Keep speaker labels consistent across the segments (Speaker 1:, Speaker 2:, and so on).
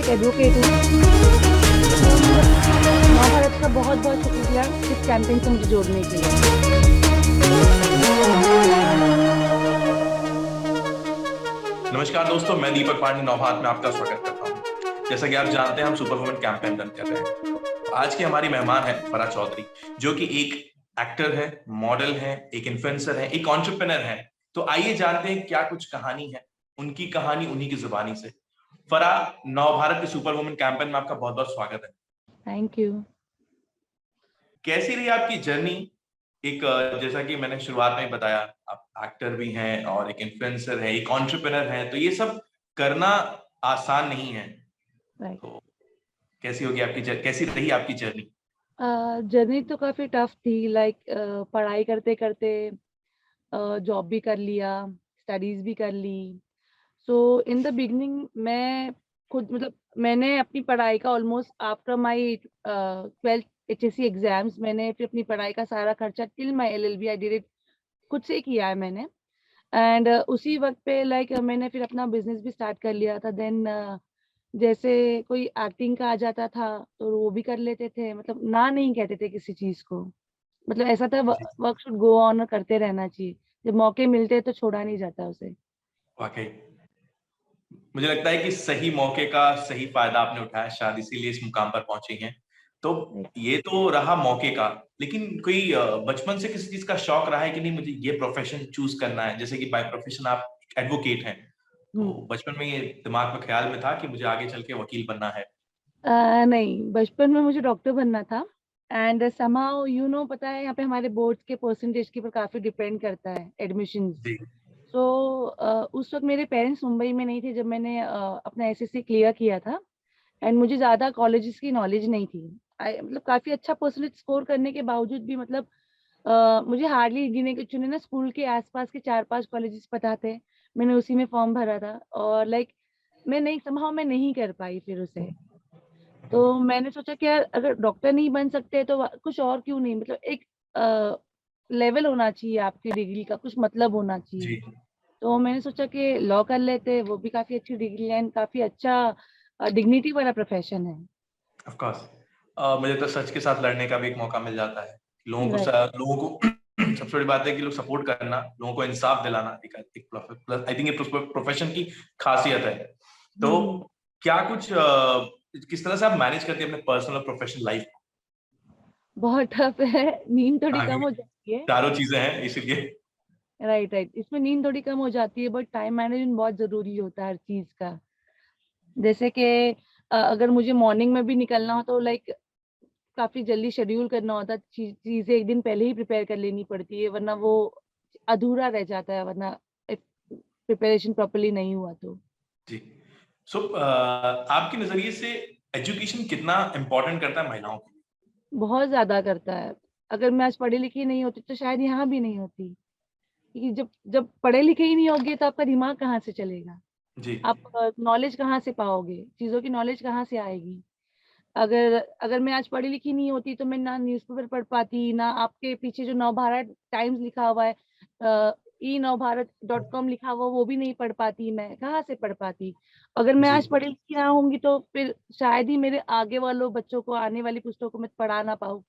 Speaker 1: एक एडवोकेट हूँ। तो मतलब महाभारत का बहुत बहुत शुक्रिया इस कैंपेन से मुझे जोड़ने के लिए।
Speaker 2: नमस्कार दोस्तों, मैं दीपक पांडे नौभारत में आपका स्वागत करता हूं। जैसा कि आप जानते हैं, हम सुपर वुमेन कैंपेन रन कर रहे हैं। आज की हमारी मेहमान है फराह चौधरी, जो कि एक एक्टर है, मॉडल है, एक इन्फ्लुएंसर है, एक एंटरप्रेन्योर है। तो आइए जानते हैं क्या कुछ कहानी है, उनकी कहानी उन्हीं की जुबानी से। फराह, नवभारत के सुपर वुमेन कैंपेन में आपका बहुत बहुत स्वागत है।
Speaker 1: Thank you.
Speaker 2: कैसी रही आपकी जर्नी? एक जैसा कि मैंने शुरुआत में ही बताया, आप एक्टर भी हैं और एक इन्फ्लुएंसर है, एक एंटरप्रेन्योर है, तो ये सब करना आसान नहीं है।
Speaker 1: राइट।
Speaker 2: तो कैसी रही आपकी जर्नी?
Speaker 1: जर्नी तो काफी टफ थी। लाइक पढ़ाई करते करते जॉब भी कर लिया, स्टडीज भी कर ली। सो इन द बिगनिंग मैं खुद मतलब मैंने अपनी पढ़ाई का almost after my 12th HSC exams मैंने फिर अपनी पढ़ाई का सारा खर्चा till my LLB I did it खुद से किया है मैंने। एंड उसी वक्त पे लाइक मैंने फिर अपना बिजनेस भी स्टार्ट कर लिया था। देन जैसे कोई एक्टिंग का आ जाता था तो वो भी कर लेते थे। मतलब ना नहीं कहते थे किसी चीज को। मतलब ऐसा था
Speaker 2: जी,
Speaker 1: वर्क शुड गो ऑन, करते रहना चाहिए। जब मौके मिलते तो छोड़ा नहीं जाता उसे।
Speaker 2: वाकई मुझे लगता है कि सही मौके का सही फायदा आपने उठाया, शायद इसीलिए इस मुकाम पर पहुंची हैं। तो ये तो रहा मौके का, लेकिन कोई बचपन से किसी चीज का शौक रहा है कि नहीं, मुझे ये प्रोफेशन चूज करना है? जैसे कि बाय प्रोफेशन आप एडवोकेट हैं, तो
Speaker 1: हम्म।
Speaker 2: बचपन में ये दिमाग में ख्याल में था कि मुझे आगे चल के वकील बनना है?
Speaker 1: नहीं, बचपन में मुझे डॉक्टर बनना था। एंड समहाउ पता है यहाँ पे हमारे बोर्ड्स के परसेंटेज के ऊपर काफी डिपेंड करता है एडमिशंस।
Speaker 2: जी,
Speaker 1: सो उस वक्त मेरे पेरेंट्स मुंबई में नहीं थे जब मैंने अपना SSC क्लियर किया था। एंड मुझे ज़्यादा कॉलेजेस की नॉलेज नहीं थी। मतलब काफ़ी अच्छा परसेंटेज स्कोर करने के बावजूद भी मतलब मुझे हार्डली गिने के चुने ना स्कूल के आसपास के 4-5 कॉलेजेस पता थे। मैंने उसी में फॉर्म भरा था और लाइक मैं नहीं कर पाई फिर उसे। तो मैंने सोचा कि यार अगर डॉक्टर नहीं बन सकते तो कुछ और क्यों नहीं, मतलब एक लेवल होना चाहिए आपकी डिग्री का, कुछ मतलब होना चाहिए।
Speaker 2: जी,
Speaker 1: तो मैंने सोचा कि लॉ कर लेते, वो भी काफ़ी अच्छी डिग्री है एंड काफ़ी अच्छा डिग्निटी वाला प्रोफेशन है।
Speaker 2: Of course. मुझे तो सच के साथ लड़ने का भी एक मौका मिल जाता है।
Speaker 1: राइट।
Speaker 2: लोगों को सबसे बड़ी बात है कि लोग सपोर्ट करना, लोगों को इंसाफ दिलाना, आई थिंक ये प्रोफेशन की खासियत है। तो
Speaker 1: हुँ।
Speaker 2: क्या कुछ किस तरह से आप मैनेज करते हैं अपने पर्सनल और प्रोफेशनल लाइफ को?
Speaker 1: बहुत टफ है, नींद थोड़ी
Speaker 2: हाँ,
Speaker 1: कम
Speaker 2: क्योंकि
Speaker 1: हो जाती है।
Speaker 2: चारों चीजें हैं इसीलिए।
Speaker 1: Right, right. इसमें नींद थोड़ी कम हो जाती है बट टाइम मैनेजमेंट बहुत ज़रूरी होता है हर चीज़ का। जैसे कि अगर मुझे मॉर्निंग में भी निकलना हो तो लाइक काफ़ी जल्दी शेड्यूल करना होता है। चीज़ें एक दिन पहले ही प्रिपेयर कर लेनी पड़ती है वरना वो अधूरा रह जाता है, वरना इफ प्रिपरेशन प्रॉपर्ली नहीं हुआ तो।
Speaker 2: जी। सो आपके नजरिए से एजुकेशन कितना इम्पोर्टेंट करता है महिलाओं के
Speaker 1: बहुत ज़्यादा करता है। अगर मैं आज पढ़ी-लिखी नहीं होती तो शायद यहाँ भी नहीं होती। क्योंकि जब जब पढ़े लिखे ही नहीं होगे तो आपका दिमाग कहाँ से चलेगा?
Speaker 2: लिए? जी,
Speaker 1: आप नॉलेज कहाँ से पाओगे? चीज़ों की नॉलेज कहाँ से आएगी? अगर अगर मैं आज पढ़ी लिखी नहीं होती तो मैं ना न्यूज़पेपर पढ़ पाती, ना आपके पीछे जो नवभारत टाइम्स लिखा हुआ है e-navbharat.com लिखा हुआ वो भी नहीं पढ़ पाती मैं, कहाँ से पढ़ पाती? अगर मैं
Speaker 2: जी,
Speaker 1: आज पढ़ी लिखी ना होंगी तो फिर शायद ही मेरे आगे वालों बच्चों को आने वाली पुस्तकों को मैं पढ़ा ना पाऊँ।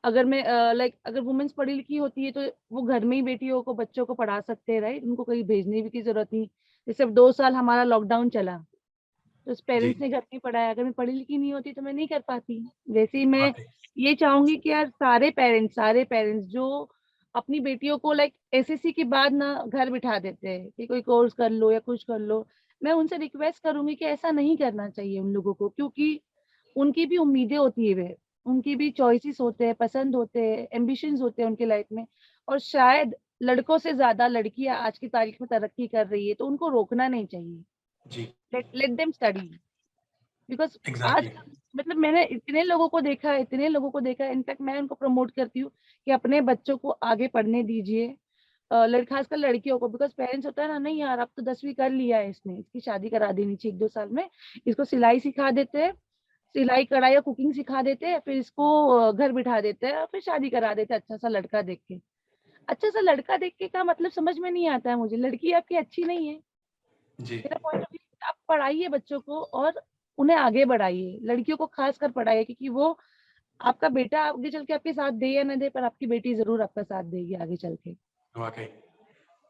Speaker 1: अगर मैं लाइक अगर वुमेन्स पढ़ी लिखी होती है तो वो घर में ही बेटियों को बच्चों को पढ़ा सकते हैं, राइट? उनको कहीं भेजने भी की ज़रूरत नहीं। जैसे अब 2 साल हमारा लॉकडाउन चला, तो उस
Speaker 2: जी।
Speaker 1: पेरेंट्स ने घर में पढ़ाया। अगर मैं पढ़ी लिखी नहीं होती तो मैं नहीं कर पाती। वैसे ही मैं
Speaker 2: वाक़ई।
Speaker 1: ये चाहूँगी कि यार सारे पेरेंट्स जो अपनी बेटियों को लाइक SSC के बाद ना घर बिठा देते हैं कि कोई कोर्स कर लो या कुछ कर लो। मैं उनसे रिक्वेस्ट करूँगी कि ऐसा नहीं करना चाहिए उन लोगों को, क्योंकि उनकी भी उम्मीदें होती है वे, उनकी भी चॉइसेस होते हैं, पसंद होते हैं, एम्बिशंस होते हैं उनकी लाइफ में। और शायद लड़कों से ज़्यादा लड़कियाँ आज की तारीख में तरक्की कर रही है, तो उनको रोकना नहीं चाहिए।
Speaker 2: जी,
Speaker 1: let let them study. Because आज
Speaker 2: एग्ज़ैक्टली।
Speaker 1: मतलब मैंने इतने लोगों को देखा है, इनफैक्ट मैं उनको प्रमोट करती हूँ कि अपने बच्चों को आगे पढ़ने दीजिए। खासकर लड़कियों को, बिकॉज़ पेरेंट्स होता है ना, नहीं यार अब तो 10वीं कर लिया है इसने, इसकी शादी करा देनी चाहिए 1-2 साल में। इसको सिलाई सिखा देते हैं, सिलाई, कढ़ाई और कुकिंग सिखा देते हैं, फिर इसको घर बिठा देते हैं और फिर शादी करा देते हैं अच्छा-सा लड़का देख के। अच्छा-सा लड़का देख के का मतलब समझ में नहीं आता है मुझे, लड़की आपकी अच्छी नहीं है।
Speaker 2: जी,
Speaker 1: मेरा पॉइंट ऑफ व्यू, आप पढ़ाइए बच्चों को और उन्हें आगे बढ़ाइए, लड़कियों को खास कर पढ़ाइए, क्योंकि वो आपका बेटा आगे चल के आपके साथ दे या ना दे, पर आपकी बेटी जरूर आपका साथ देगी आगे चल के।
Speaker 2: वाकई।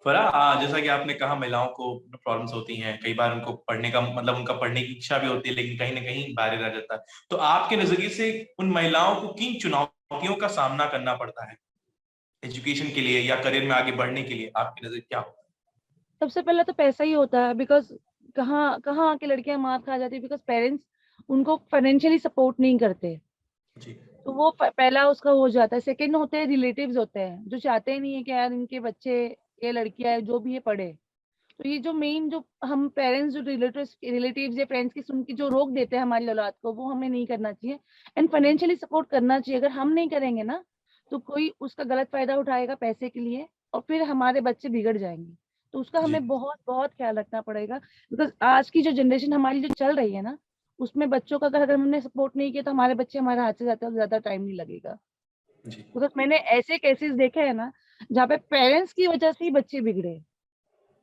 Speaker 2: फरा, जैसा कि आपने कहा महिलाओं को प्रॉब्लम्स होती हैं, कई बार उनको पढ़ने का मतलब उनका पढ़ने की इच्छा भी होती है लेकिन कहीं ना कहीं बाहर रह जाता है। तो आपके नजरिए से उन महिलाओं को किन चुनौतियों का सामना करना पड़ता है एजुकेशन के लिए या करियर में आगे बढ़ने के लिए, आपकी नजर क्या होता
Speaker 1: सबसे पहले तो पैसा ही होता है, बिकॉज कहाँ कहाँ आके लड़कियां मार खा जाती है, बिकॉज पेरेंट्स उनको फाइनेंशियली सपोर्ट नहीं करते।
Speaker 2: है? जी।
Speaker 1: तो वो पहला उसका हो जाता है। सेकंड होते हैं रिलेटिव्स, होते हैं जो चाहते ही नहीं है कि यार इनके बच्चे, ये लड़कियां है जो भी है पढ़े। तो ये जो मेन जो हम पेरेंट्स जो रिलेटिव्स या फ्रेंड्स की सुन के जो रोक देते हैं हमारी औलाद को, वो हमें नहीं करना चाहिए। एंड फाइनेंशियली सपोर्ट करना चाहिए। अगर हम नहीं करेंगे ना, तो कोई उसका गलत फायदा उठाएगा पैसे के लिए, और फिर हमारे बच्चे बिगड़ जाएंगे। तो उसका
Speaker 2: जी।
Speaker 1: हमें बहुत बहुत ख्याल रखना पड़ेगा, बिकॉज आज की जो जनरेशन हमारी जो चल रही है ना, उसमें बच्चों का अगर हमने सपोर्ट नहीं किया तो हमारे बच्चे हमारे हाथ से जाते हैं, ज्यादा टाइम नहीं लगेगा।
Speaker 2: जी।
Speaker 1: बिकॉज मैंने ऐसे केसेस देखे हैं ना, जहाँ पे पेरेंट्स की वजह से ही बच्चे बिगड़े।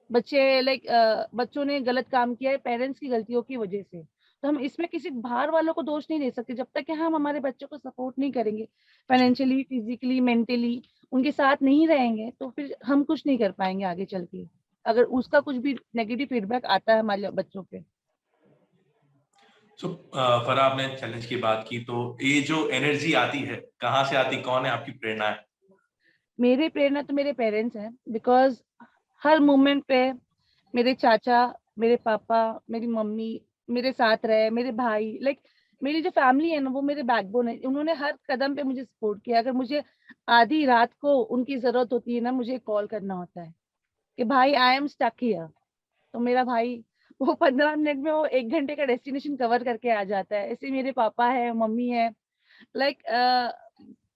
Speaker 1: बच्चे लाइक बच्चों ने गलत काम किया है पेरेंट्स की गलतियों की वजह से। तो हम इसमें किसी बाहर वालों को दोष नहीं दे सकते, जब तक कि हम हमारे बच्चों को सपोर्ट नहीं करेंगे
Speaker 2: जी।
Speaker 1: फाइनेंशियली, फिजिकली, मेंटली, उनके साथ नहीं रहेंगे, तो फिर हम कुछ नहीं कर पाएंगे आगे चल के, अगर उसका कुछ भी नेगेटिव फीडबैक आता है हमारे बच्चों पे।
Speaker 2: तो फरा, आपने चैलेंज की बात की, तो ये जो एनर्जी आती है कहाँ से आती, कौन है आपकी प्रेरणा है?
Speaker 1: मेरी प्रेरणा तो मेरे पेरेंट्स हैं, बिकॉज हर मोमेंट पे मेरे चाचा, मेरे पापा, मेरी मम्मी मेरे साथ रहे, मेरे भाई, लाइक मेरी जो फैमिली है ना, वो मेरे बैकबोन है। उन्होंने हर कदम पे मुझे सपोर्ट किया। अगर मुझे आधी रात को उनकी जरूरत होती है ना, मुझे कॉल करना होता है कि भाई आई एम स्टक हियर, तो मेरा भाई वो 15 मिनट में वो 1 घंटे का डेस्टिनेशन कवर करके आ जाता है। ऐसे मेरे पापा है, मम्मी है, लाइक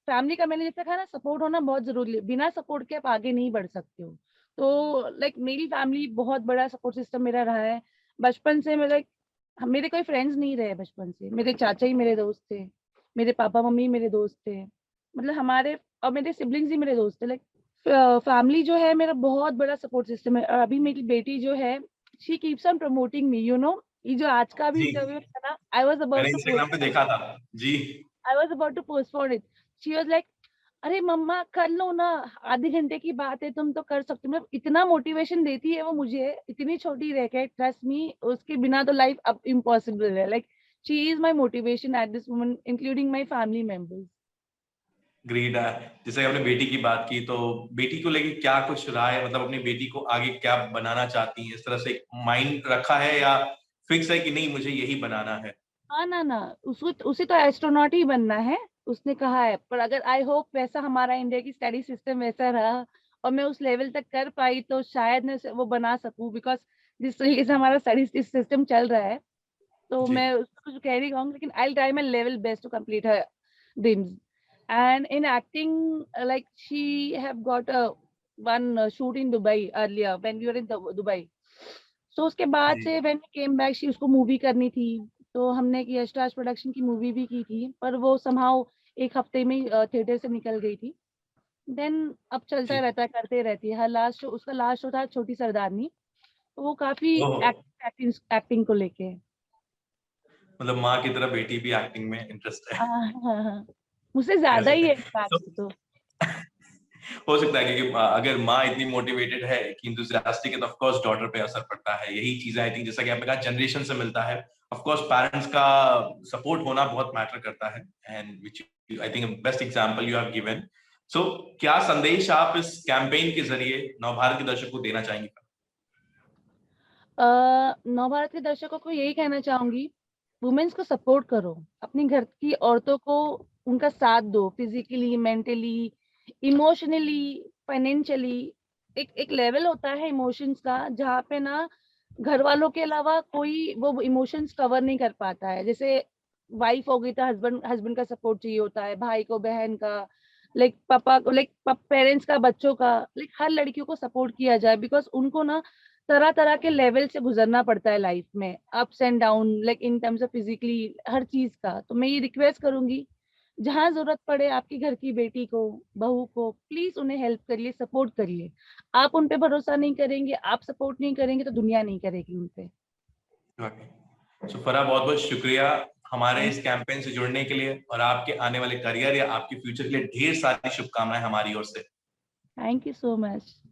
Speaker 1: फैमिली का मैंने जैसे कहा ना, सपोर्ट होना बहुत जरूरी है। बिना सपोर्ट के आप आगे नहीं बढ़ सकते हो। तो लाइक मेरी फैमिली बहुत बड़ा सपोर्ट सिस्टम मेरा रहा है। बचपन से मैं लाइक, मेरे कोई फ्रेंड्स नहीं रहे बचपन से, मेरे चाचा ही मेरे दोस्त थे, मेरे पापा मम्मी मेरे दोस्त थे, मतलब हमारे, और मेरे सिबलिंग्स ही मेरे दोस्त थे। लाइक फैमिली जो है मेरा बहुत बड़ा सपोर्ट सिस्टम है। और अभी मेरी बेटी जो है, she keeps on promoting me, you know. ये जो आज का भी
Speaker 2: जी,
Speaker 1: इंटरव्यू था ना, आई वाज
Speaker 2: मैंने
Speaker 1: अबाउट टू
Speaker 2: इंस्टाग्राम पे देखा था। जी।
Speaker 1: I was about to postpone it. She was like, अरे मम्मा कर लो ना, आधे घंटे की बात है, तुम तो कर सकते हो। मतलब इतना मोटिवेशन देती है वो मुझे, इतनी छोटी रह के, ट्रस्ट मी, उसके बिना तो लाइफ अब इम्पॉसिबल है। Like she is my motivation at this moment, including my family members.
Speaker 2: Great है। जैसे आपने बेटी की बात की, तो बेटी को लेके क्या कुछ रहा है, मतलब अपनी बेटी को आगे क्या बनाना चाहती हैं, इस तरह से माइंड रखा है या फिक्स है कि नहीं मुझे यही बनाना है?
Speaker 1: हाँ ना ना, उसको उसे तो एस्ट्रोनॉट ही बनना है, उसने कहा है। पर अगर आई होप वैसा हमारा इंडिया की स्टडी सिस्टम वैसा रहा और मैं उस लेवल तक कर पाई, तो शायद मैं वो बना सकूं। बिकॉज जिस तरीके से हमारा स्टडी सिस्टम चल रहा है, तो
Speaker 2: जी।
Speaker 1: मैं उसको कुछ कह नहीं कहूँगी, लेकिन I try my level best to complete her dreams. And in acting, like she have got a one shoot in Dubai earlier when we were in Dubai. So उसके बाद
Speaker 2: जी।
Speaker 1: Say when we came back, she, उसको movie करनी थी, तो हमने एक Yash Raj production की मूवी भी की थी, पर वो समहाउ 1 हफ्ते में थिएटर से निकल गई थी। देन अब चलता
Speaker 2: जी।
Speaker 1: रहता है, करते रहती है। हर लास्ट शो, उसका लास्ट शो था छोटी सरदारनी, तो वो काफी
Speaker 2: ओह।
Speaker 1: एक्टिंग को लेके।
Speaker 2: मतलब माँ की तरह बेटी भी एक्टिंग में इंटरेस्ट है।
Speaker 1: हाँ हाँ हाँ, मुझसे
Speaker 2: कह
Speaker 1: ज्यादा ही
Speaker 2: सकते
Speaker 1: है
Speaker 2: हैं
Speaker 1: इनफैक्ट
Speaker 2: तो।
Speaker 1: तो।
Speaker 2: हो सकता है क्योंकि अगर माँ इतनी मोटिवेटेड है कि इंथुसियास्टिक है, तो ऑफ कोर्स डॉटर पे असर पड़ता है। यही चीज आई थिंक, जैसा कि आपने कहा, जनरेशन से मिलता है। ऑफ कोर्स पेरेंट्स का सपोर्ट होना बहुत मैटर करता है, and which I think best example you have given. So क्या संदेश आप इस कैंपेन के जरिए नवभारत के दर्शकों को देना चाहेंगे?
Speaker 1: नवभारत के दर्शकों को यही कहना चाहूंगी, वुमेन्स को सपोर्ट करो, अपनी घर की औरतों को उनका साथ दो, फिजिकली, मेंटली, इमोशनली, फाइनेंशियली। एक एक लेवल होता है इमोशंस का, जहाँ पे ना घर वालों के अलावा कोई वो इमोशंस कवर नहीं कर पाता है। जैसे वाइफ हो गई तो हस्बैंड हस्बैंड का सपोर्ट चाहिए होता है, भाई को बहन का, लाइक पापा को, लाइक पेरेंट्स का बच्चों का। लाइक हर लड़कियों को सपोर्ट किया जाए, बिकॉज उनको ना तरह तरह के लेवल से गुजरना पड़ता है लाइफ में, ups and down, like in terms of physically, हर चीज का। तो मैं ये रिक्वेस्ट करूंगी, जहां जरूरत पड़े आपकी घर की बेटी को, बहू को, प्लीज उन्हें हेल्प करिए, सपोर्ट करिए। आप उन पे भरोसा नहीं करेंगे, आप सपोर्ट नहीं करेंगे, तो दुनिया नहीं करेगी उन पे।
Speaker 2: Okay. सो फरा, बहुत-बहुत शुक्रिया हमारे इस कैंपेन से जुड़ने के लिए, और आपके आने वाले करियर या आपके फ्यूचर के लिए ढेर सारी शुभकामनाएँ हमारी ओर से।
Speaker 1: Thank you so much.